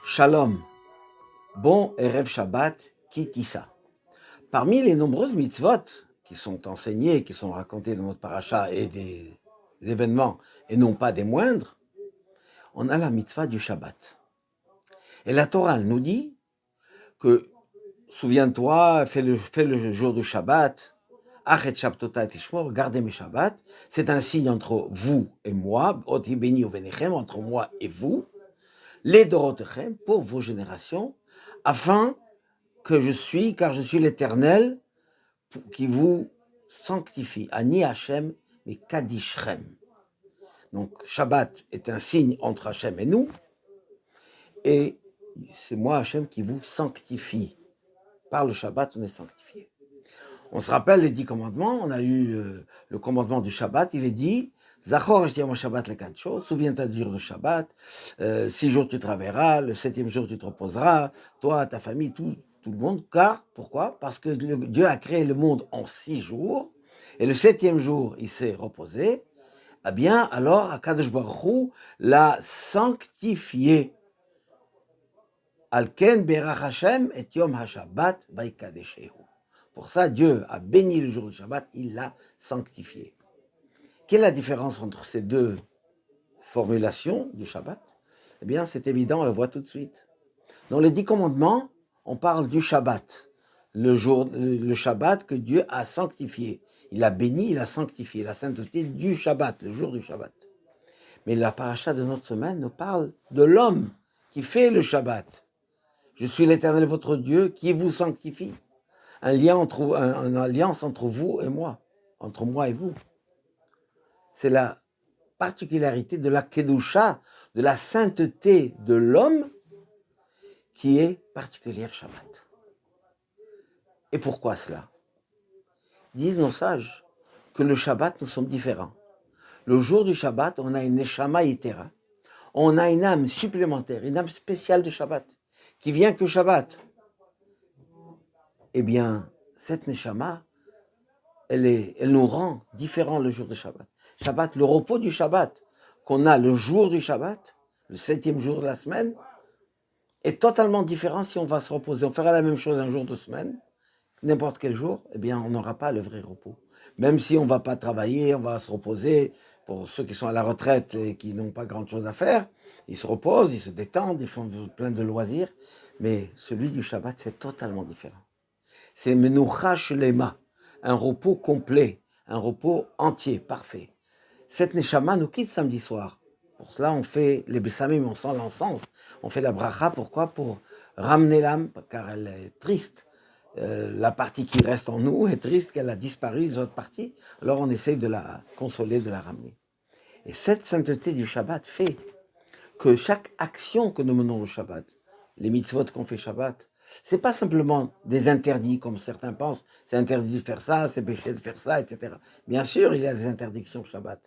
Shalom, bon Erev Shabbat, qui tissa. Parmi les nombreuses mitzvot qui sont enseignées, qui sont racontées dans notre paracha et des événements, et non pas des moindres, on a la mitzvah du Shabbat. Et la Torah nous dit que, souviens-toi, fais le jour du Shabbat, Achet Shabtota et Ishmor, gardez mes Shabbats, c'est un signe entre vous et moi, Oti Beni Uvenechem, entre moi et vous, les Dorotechem, pour vos générations, afin que je suis, car je suis l'Éternel, qui vous sanctifie. Ani Hashem, mais Kadishrem. Donc, Shabbat est un signe entre Hashem et nous, et c'est moi, Hashem, qui vous sanctifie. Par le Shabbat, on est sanctifié. On se rappelle les 10 commandements, on a eu le commandement du Shabbat, il est dit, Zachor Yom Shabbat les 4 choses, souviens-toi du jour du Shabbat, 6 jours tu travailleras, le 7e jour tu te reposeras, toi, ta famille, tout le monde. Car, pourquoi? Parce que Dieu a créé le monde en 6 jours, et le 7e jour, il s'est reposé. Eh bien, alors, Akadosh Baruch Hu l'a sanctifié. Alken berach Hashem et Yom HaShabbat vayikadeshehu. Pour ça, Dieu a béni le jour du Shabbat, il l'a sanctifié. Quelle est la différence entre ces deux formulations du Shabbat? Eh bien, c'est évident, on le voit tout de suite. Dans les 10 commandements, on parle du Shabbat, le Shabbat que Dieu a sanctifié. Il a béni, il a sanctifié, la sainteté du Shabbat, le jour du Shabbat. Mais la paracha de notre semaine nous parle de l'homme qui fait le Shabbat. Je suis l'Éternel votre Dieu qui vous sanctifie. Une alliance entre vous et moi, entre moi et vous. C'est la particularité de la Kedusha, de la sainteté de l'homme qui est particulière Shabbat. Et pourquoi cela? Disent nos sages que le Shabbat, nous sommes différents. Le jour du Shabbat, on a une Neshama Yetera. On a une âme supplémentaire, une âme spéciale de Shabbat, qui vient que Shabbat. Eh bien, cette Neshama, elle nous rend différents le jour de Shabbat. Shabbat, le repos du Shabbat, qu'on a le jour du Shabbat, le 7e jour de la semaine, est totalement différent si on va se reposer. On fera la même chose un jour de semaine, n'importe quel jour, eh bien, on n'aura pas le vrai repos. Même si on ne va pas travailler, on va se reposer. Pour ceux qui sont à la retraite et qui n'ont pas grand-chose à faire, ils se reposent, ils se détendent, ils font plein de loisirs. Mais celui du Shabbat, c'est totalement différent. C'est Menoucha Shlema, un repos complet, un repos entier, parfait. Cette Neshama nous quitte samedi soir. Pour cela, on fait les Bessamim, on sent l'encens. On fait la bracha, pourquoi? Pour ramener l'âme, car elle est triste. La partie qui reste en nous est triste, qu'elle a disparu, les autres parties. Alors on essaye de la consoler, de la ramener. Et cette sainteté du Shabbat fait que chaque action que nous menons au Shabbat, les mitzvot qu'on fait Shabbat, c'est pas simplement des interdits, comme certains pensent, c'est interdit de faire ça, c'est péché de faire ça, etc. Bien sûr, il y a des interdictions Shabbat,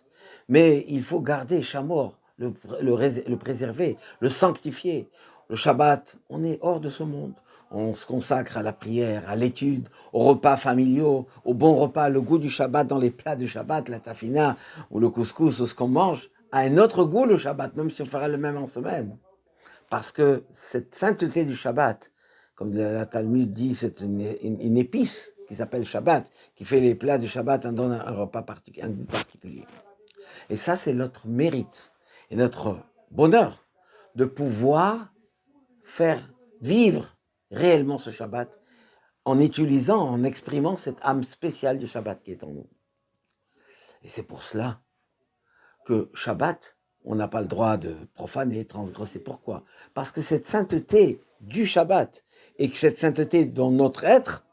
mais il faut garder Shamor, le préserver, le sanctifier. Le Shabbat, on est hors de ce monde. On se consacre à la prière, à l'étude, aux repas familiaux, au bon repas, le goût du Shabbat dans les plats du Shabbat, la tafina ou le couscous ou ce qu'on mange, a un autre goût le Shabbat, même si on fera le même en semaine. Parce que cette sainteté du Shabbat, comme la Talmud dit, c'est une épice qui s'appelle Shabbat, qui fait les plats du Shabbat, en donne un repas particulier, un goût particulier. Et ça, c'est notre mérite et notre bonheur de pouvoir faire vivre réellement ce Shabbat en utilisant, en exprimant cette âme spéciale du Shabbat qui est en nous. Et c'est pour cela que Shabbat, on n'a pas le droit de profaner, transgresser. Pourquoi? Parce que cette sainteté du Shabbat et que cette sainteté dans notre être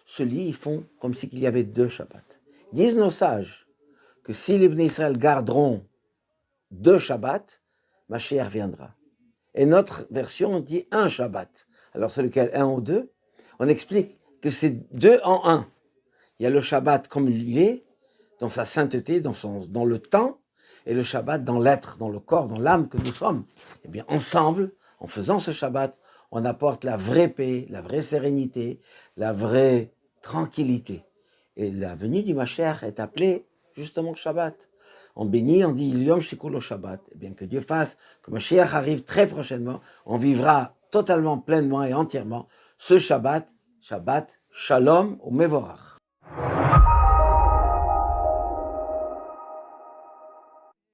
se lient, ils font comme s'il y avait 2 Shabbats. Disent nos sages que si les Bnei Israël garderont 2 Shabbats, Mashiach viendra. Et notre version dit 1 Shabbat. Alors c'est lequel, 1 ou 2? On explique que c'est 2 en 1. Il y a le Shabbat comme il est, dans sa sainteté, dans le temps, et le Shabbat dans l'être, dans le corps, dans l'âme que nous sommes. Eh bien, ensemble, en faisant ce Shabbat, on apporte la vraie paix, la vraie sérénité, la vraie tranquillité. Et la venue du Mashiach est appelée justement Shabbat. On bénit, on dit Yom Shikulo Shabbat. Et bien que Dieu fasse que Mashiach arrive très prochainement, on vivra totalement, pleinement et entièrement ce Shabbat, Shabbat, Shalom ou Mevorach.